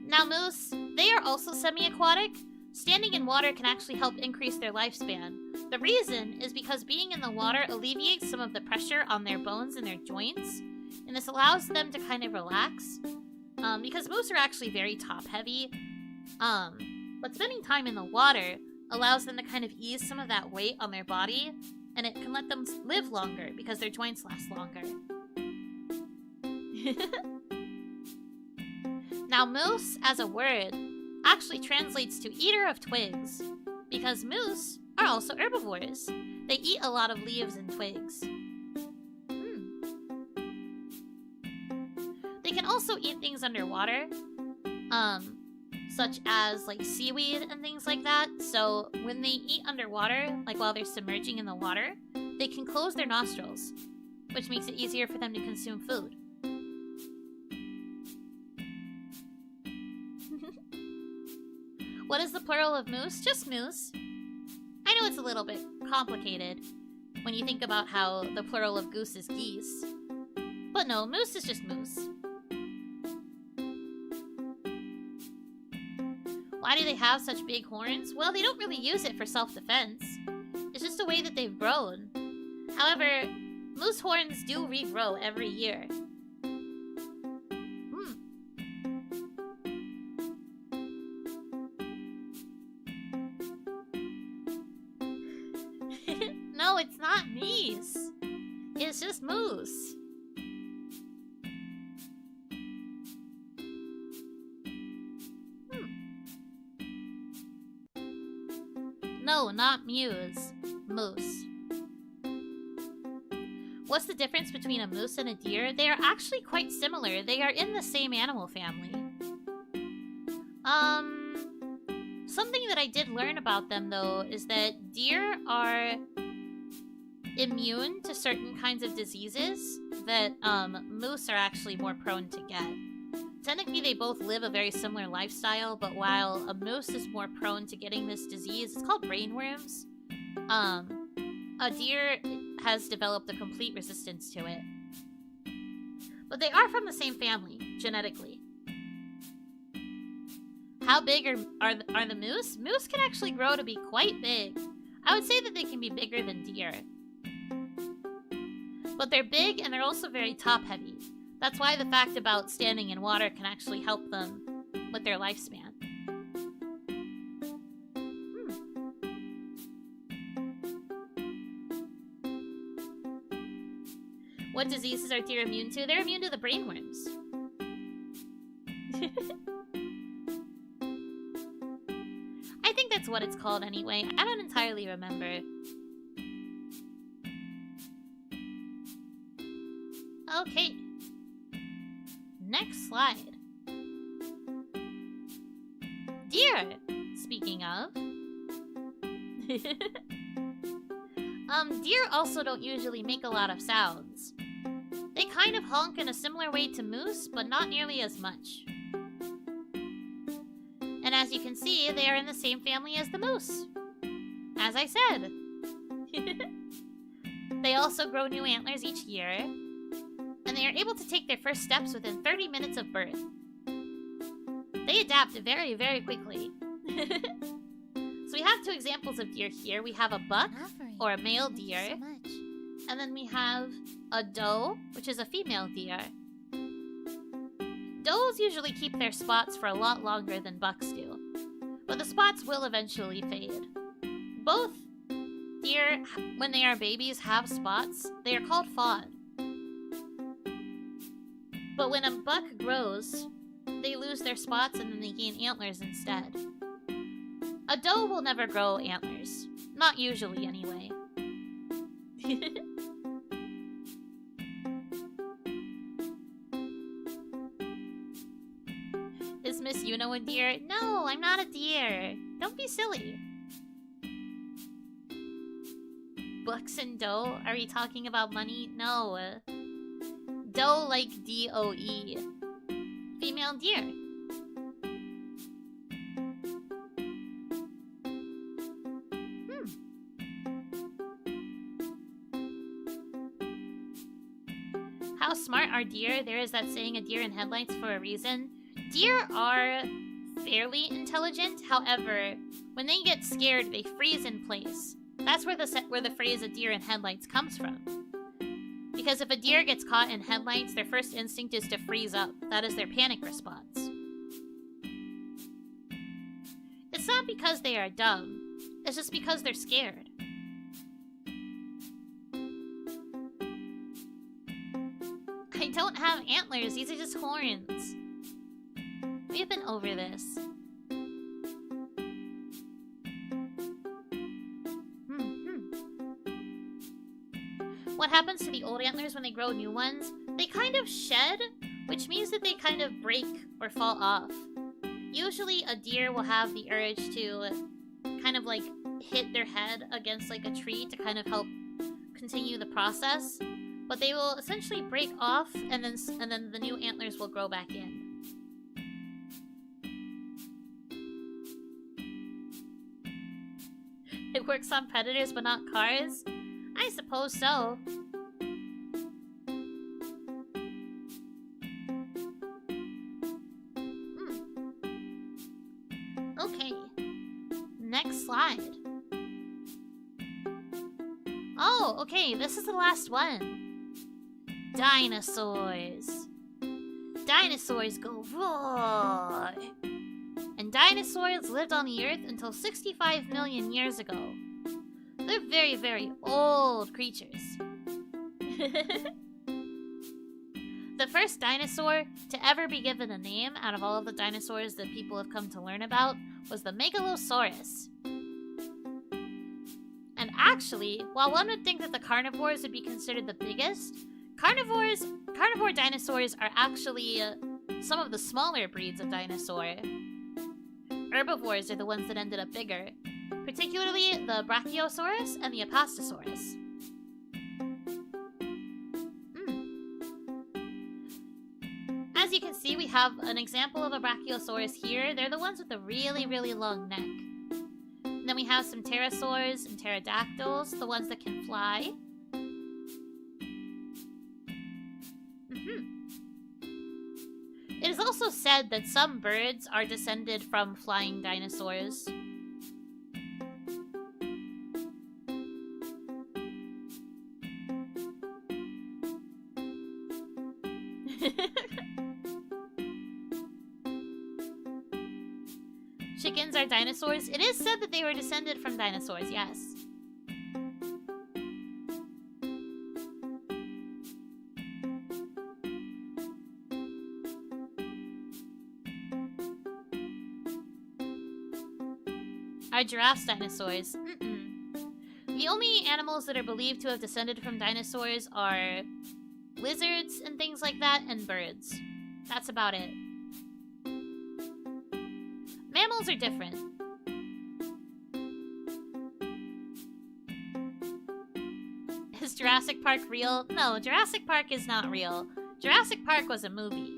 A: Now, moose, they are also semi-aquatic. Standing in water can actually help increase their lifespan. The reason is because being in the water alleviates some of the pressure on their bones and their joints, and this allows them to kind of relax. Because moose are actually very top-heavy, but spending time in the water allows them to kind of ease some of that weight on their body, and it can let them live longer because their joints last longer. Now, moose, as a word, actually translates to eater of twigs, because moose are also herbivores. They eat a lot of leaves and twigs. They can also eat things underwater, such as like seaweed and things like that. So when they eat underwater, like while they're submerging in the water, they can close their nostrils, which makes it easier for them to consume food. What is the plural of moose? Just moose. I know it's a little bit complicated when you think about how the plural of goose is geese. But no, moose is just moose. Why do they have such big horns? Well, they don't really use it for self-defense. It's just a way that they've grown. However, moose horns do regrow every year. No, it's not meese. It's just moose. No, not muse. Moose. What's the difference between a moose and a deer? They are actually quite similar. They are in the same animal family. something that I did learn about them, though, is that deer are immune to certain kinds of diseases that moose are actually more prone to get. Technically, they both live a very similar lifestyle, but while a moose is more prone to getting this disease, it's called brainworms, a deer has developed a complete resistance to it. But they are from the same family, genetically. How big are the moose? Moose can actually grow to be quite big. I would say that they can be bigger than deer. But they're big and they're also very top-heavy. That's why the fact about standing in water can actually help them with their lifespan. What diseases are deer immune to? They're immune to the brainworms. I think that's what it's called anyway. I don't entirely remember. Okay. Next slide. Deer, speaking of. Deer also don't usually make a lot of sounds. They kind of honk in a similar way to moose, but not nearly as much. And as you can see, they are in the same family as the moose. As I said. They also grow new antlers each year, and they are able to take their first steps within 30 minutes of birth. They adapt very, very quickly. So we have two examples of deer here. We have a buck, or a male deer, and then we have a doe, which is a female deer. Does usually keep their spots for a lot longer than bucks do, but the spots will eventually fade. Both deer, when they are babies, have spots. They are called fawn. But when a buck grows, they lose their spots and then they gain antlers instead. A doe will never grow antlers. Not usually, anyway. Is Miss Yuno a deer? No, I'm not a deer. Don't be silly. Bucks and doe? Are we talking about money? No. Doe like D-O-E. Female deer. How smart are deer? There is that saying, a deer in headlights, for a reason. Deer are fairly intelligent. However, when they get scared, they freeze in place. That's where the phrase "a deer in headlights" comes from. Because if a deer gets caught in headlights, their first instinct is to freeze up. That is their panic response. It's not because they are dumb. It's just because they're scared. I don't have antlers. These are just horns. We've been over this. What happens to the old antlers when they grow new ones? They kind of shed, which means that they kind of break or fall off. Usually a deer will have the urge to kind of like hit their head against like a tree to kind of help continue the process, but they will essentially break off and then the new antlers will grow back in. It works on predators but not cars? I suppose so. Okay. Next slide. Oh, okay, this is the last one. Dinosaurs. Dinosaurs go roar. And dinosaurs lived on the Earth until 65 million years ago. They're very, very old creatures. The first dinosaur to ever be given a name out of all of the dinosaurs that people have come to learn about was the Megalosaurus. And actually, while one would think that the carnivores would be considered the biggest, carnivore dinosaurs are actually some of the smaller breeds of dinosaur. herbivores are the ones that ended up bigger, particularly the Brachiosaurus and the Apostosaurus. As you can see, we have an example of a Brachiosaurus here. They're the ones with a really, really long neck. And then we have some pterosaurs and pterodactyls, the ones that can fly. It is also said that some birds are descended from flying dinosaurs. Chickens are dinosaurs. It is said that they were descended from dinosaurs, yes. Are giraffes dinosaurs? The only animals that are believed to have descended from dinosaurs are lizards and things like that, and birds. That's about it. Mammals are different. Is Jurassic Park real? No, Jurassic Park is not real. Jurassic Park was a movie.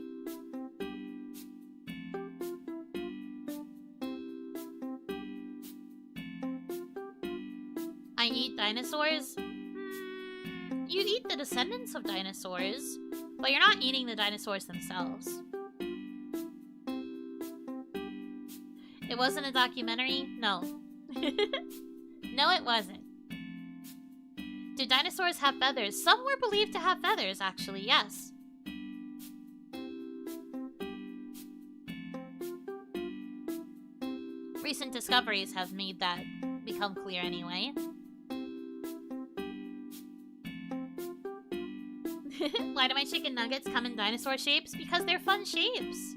A: I eat dinosaurs? You'd eat the descendants of dinosaurs, but you're not eating the dinosaurs themselves. It wasn't a documentary? No. No, it wasn't. Do dinosaurs have feathers? Some were believed to have feathers, actually, yes. Recent discoveries have made that become clear anyway. Why do my chicken nuggets come in dinosaur shapes? Because they're fun shapes.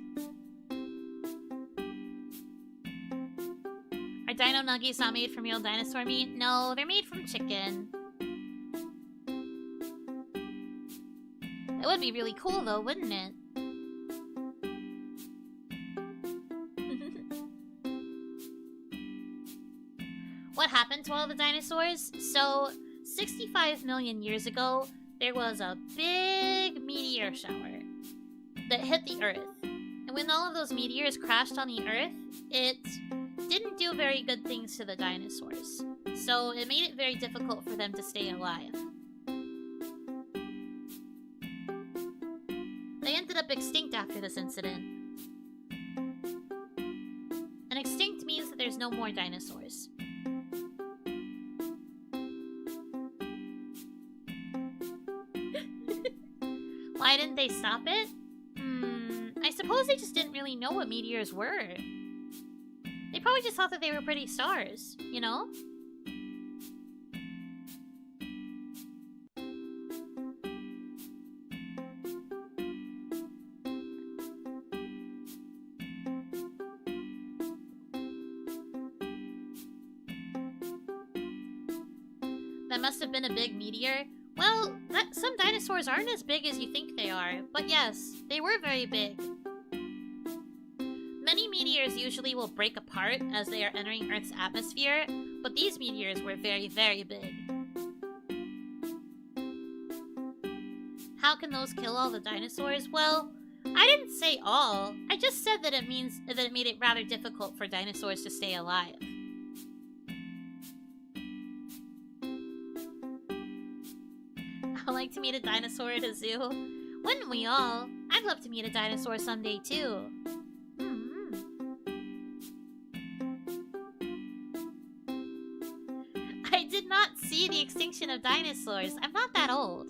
A: Are dino nuggies not made from real dinosaur meat? No, they're made from chicken. That would be really cool though, wouldn't it? What happened to all the dinosaurs? So, 65 million years ago, there was a big meteor shower that hit the Earth. And when all of those meteors crashed on the Earth, it didn't do very good things to the dinosaurs. So it made it very difficult for them to stay alive. They ended up extinct after this incident. And extinct means that there's no more dinosaurs. Why didn't they stop it? I suppose they just didn't really know what meteors were. They probably just thought that they were pretty stars, you know? That must have been a big meteor. Well, some dinosaurs aren't as big as you think they are, but yes, they were very big. Many meteors usually will break apart as they are entering Earth's atmosphere, but these meteors were very, very big. How can those kill all the dinosaurs? Well, I didn't say all. I just said that it made it rather difficult for dinosaurs to stay alive. I'd like to meet a dinosaur at a zoo. Wouldn't we all? I'd love to meet a dinosaur someday too. I did not see the extinction of dinosaurs. I'm not that old.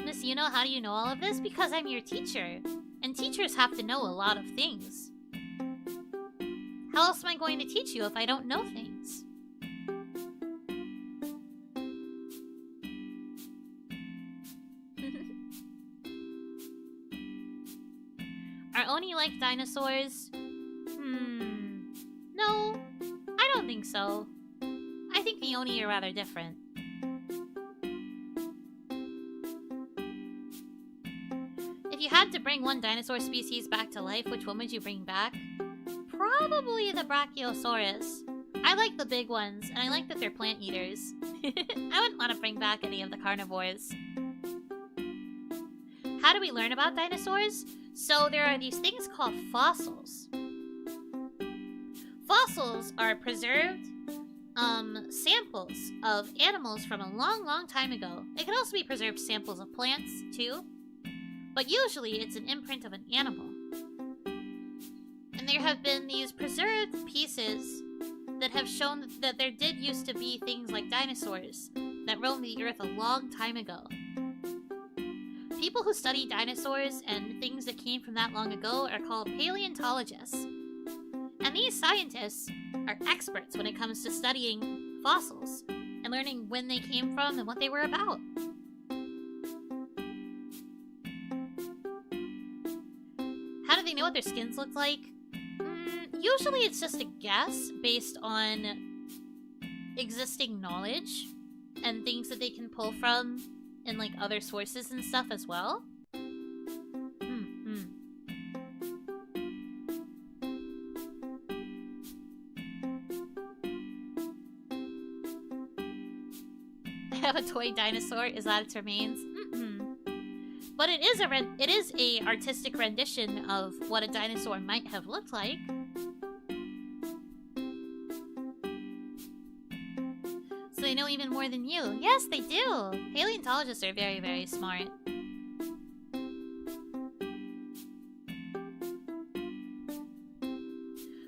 A: Miss Yuno, how do you know all of this? Because I'm your teacher. And teachers have to know a lot of things. How else am I going to teach you if I don't know things? Are Oni like dinosaurs? No, I don't think so. I think the Oni are rather different. If If you had to bring one dinosaur species back to life, which one would you bring back? Probably the Brachiosaurus. I like the big ones, and I like that they're plant eaters. I wouldn't want to bring back any of the carnivores. How do we learn about dinosaurs? So there are these things called fossils. Fossils are preserved samples of animals from a long, long time ago. It can also be preserved samples of plants, too. But usually it's an imprint of an animal. And there have been these preserved pieces that have shown that there did used to be things like dinosaurs that roamed the earth a long time ago. People who study dinosaurs and things that came from that long ago are called paleontologists. And these scientists are experts when it comes to studying fossils and learning when they came from and what they were about. How do they know what their skins look like? Usually it's just a guess based on existing knowledge and things that they can pull from in like other sources and stuff as well. I have a toy dinosaur. Is that its remains? But it is a artistic rendition of what a dinosaur might have looked like. So they know even more than you. Yes, they do! Paleontologists are very, very smart.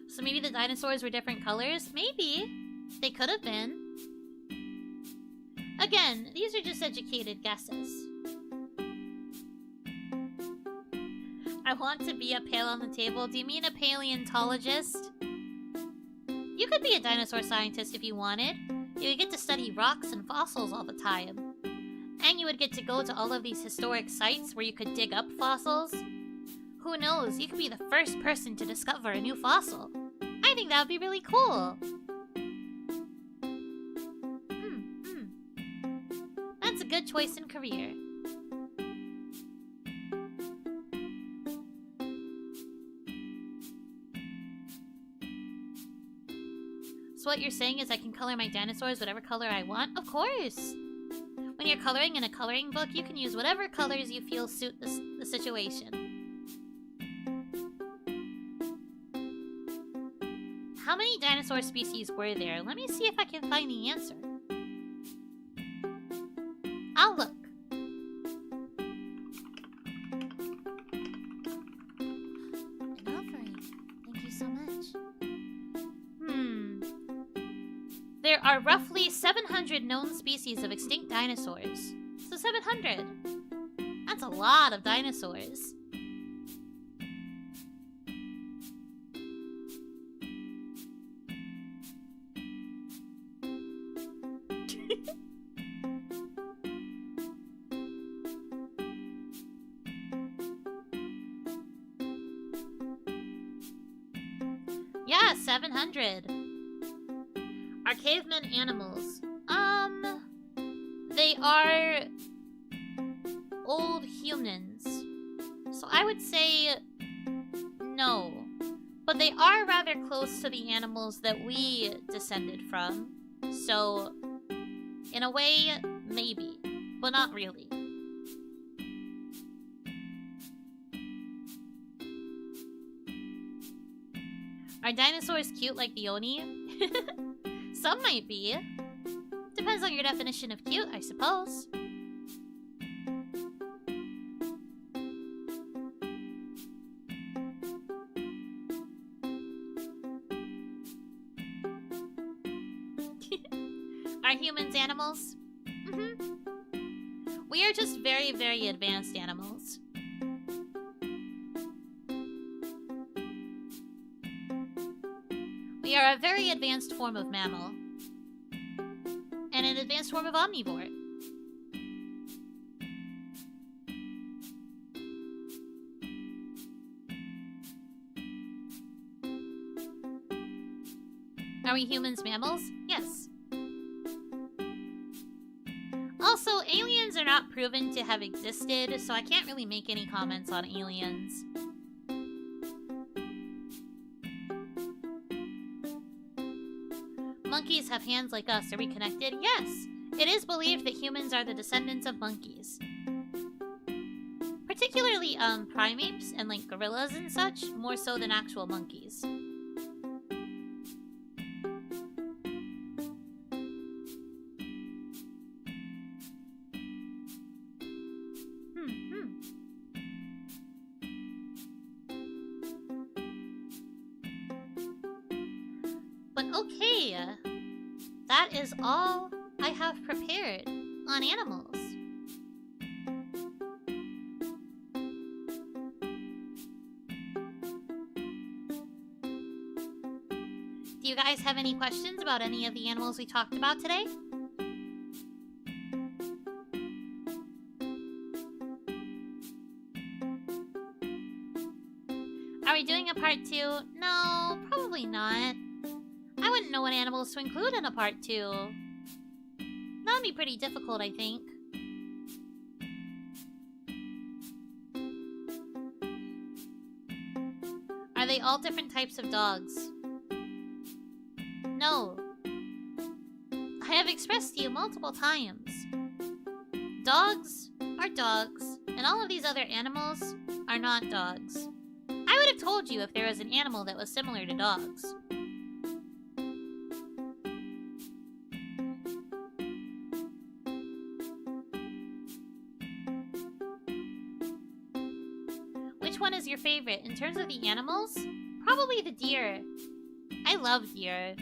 A: So maybe the dinosaurs were different colors? Maybe. They could have been. Again, these are just educated guesses. I want to be a pale on the table. Do you mean a paleontologist? You could be a dinosaur scientist if you wanted. You would get to study rocks and fossils all the time. And you would get to go to all of these historic sites where you could dig up fossils. Who knows, you could be the first person to discover a new fossil. I think that would be really cool. That's a good choice in career. So what you're saying is I can color my dinosaurs whatever color I want? Of course! When you're coloring in a coloring book, you can use whatever colors you feel suit the situation. How many dinosaur species were there? Let me see if I can find the answer. I'll look.
B: An offering. Thank you so much.
A: There are roughly 700 known species of extinct dinosaurs. So 700. That's a lot of dinosaurs. Yeah, 700. Are cavemen animals? They are old humans. So I would say no. But they are rather close to the animals that we descended from. So, in a way, maybe. But not really. Are dinosaurs cute like the Oni? Some might be. Depends on your definition of cute, I suppose. Are humans animals? We are just very, very advanced animals. We are a very advanced form of mammal. And an advanced form of omnivore. Are we humans mammals? Yes. Also, aliens are not proven to have existed, so I can't really make any comments on aliens. Monkeys have hands like us. Are we connected? Yes! It is believed that humans are the descendants of monkeys. Particularly, primates and, like, gorillas and such, more so than actual monkeys. But okay, that is all I have prepared on animals. Do you guys have any questions about any of the animals we talked about today? Are we doing a part 2? No, probably not. I wouldn't know what animals to include in a part 2. That would be pretty difficult, I think. Are they all different types of dogs? No. I have expressed to you multiple times. Dogs are dogs, and all of these other animals are not dogs. I would have told you if there was an animal that was similar to dogs. Which one is your favorite? In terms of the animals, probably the deer. I love deer.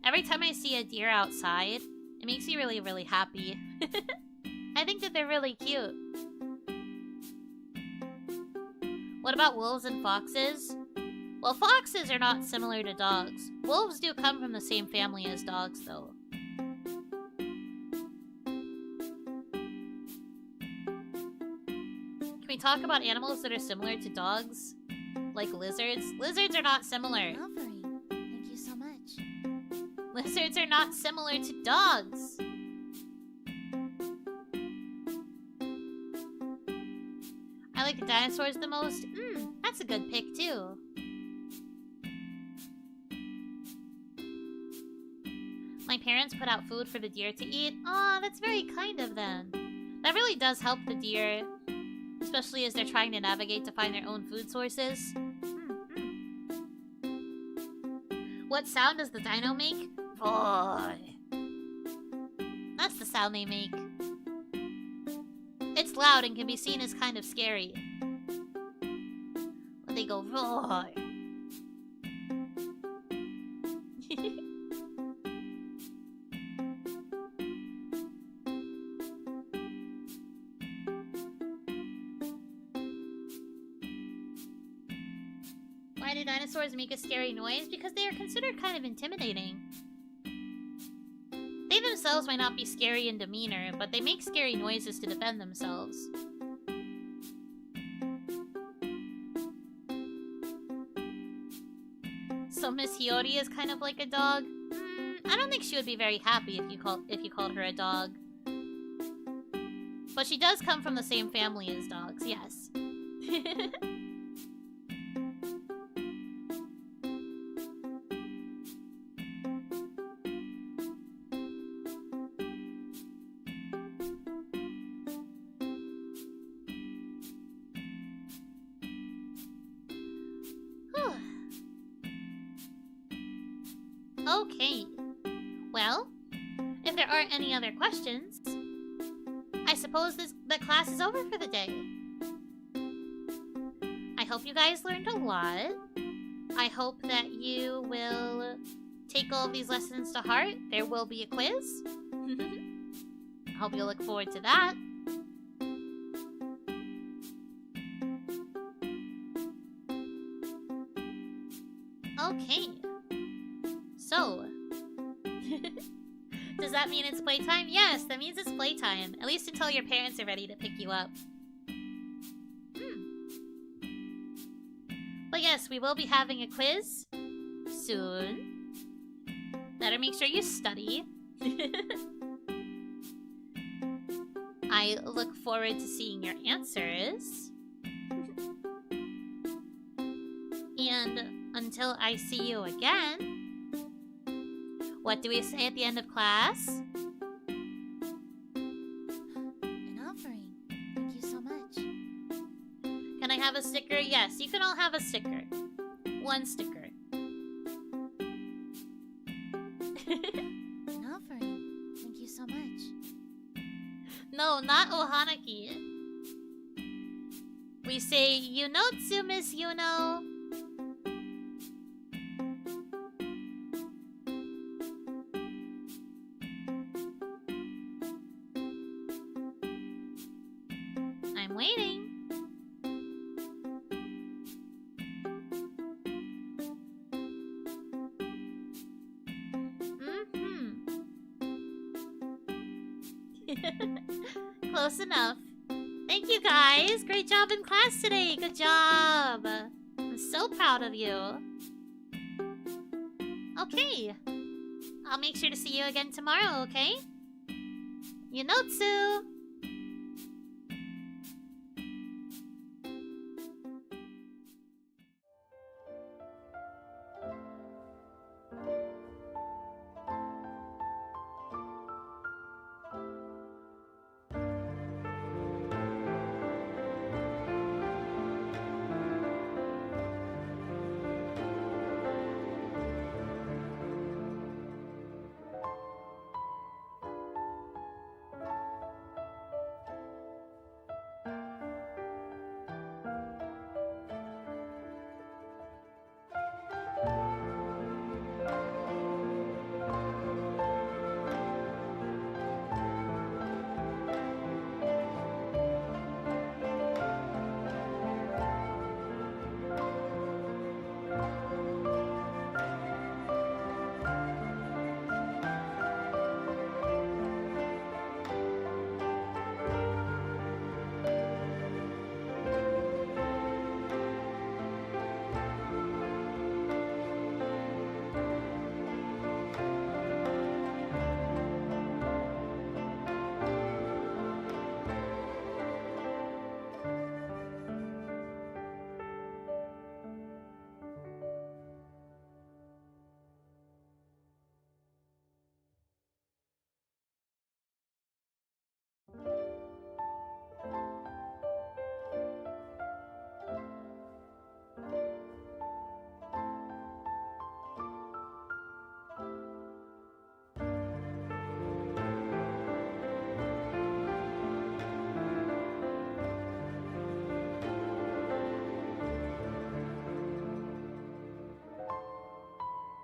A: Every time I see a deer outside, it makes me really, really happy. I think that they're really cute. What about wolves and foxes? Well, foxes are not similar to dogs. Wolves do come from the same family as dogs, though. Can we talk about animals that are similar to dogs? Like lizards? Lizards are not similar.
B: Lovely. Thank you so much.
A: Lizards are not similar to dogs. I like the dinosaurs the most. That's a good pick, too. My parents put out food for the deer to eat. Aw, that's very kind of them. That really does help the deer, especially as they're trying to navigate to find their own food sources. What sound does the dino make? Roar. That's the sound they make. It's loud and can be seen as kind of scary. When they go roar. Why do dinosaurs make a scary noise? Because they are considered kind of intimidating. They themselves might not be scary in demeanor, but they make scary noises to defend themselves. So Miss Hiyori is kind of like a dog? I don't think she would be very happy if you called her a dog. But she does come from the same family as dogs, yes. Okay. Well, if there aren't any other questions, I suppose the class is over for the day. I hope you guys learned a lot. I hope that you will take all of these lessons to heart. There will be a quiz. I hope you'll look forward to that. Okay. So, does that mean it's playtime? Yes, that means it's playtime. At least until your parents are ready to pick you up. But yes, we will be having a quiz soon. Better make sure you study. I look forward to seeing your answers. And until I see you again, what do we say at the end of class?
B: An offering. Thank you so much.
A: Can I have a sticker? Yes, you can all have a sticker. One sticker.
B: An offering. Thank you so much.
A: No, not Ohanaki. We say Yunotsu, Miss Yuno. I'm waiting. Close enough. Thank you guys. Great job in class today. Good job. I'm so proud of you. Okay. I'll make sure to see you again tomorrow, okay? Yunotsu!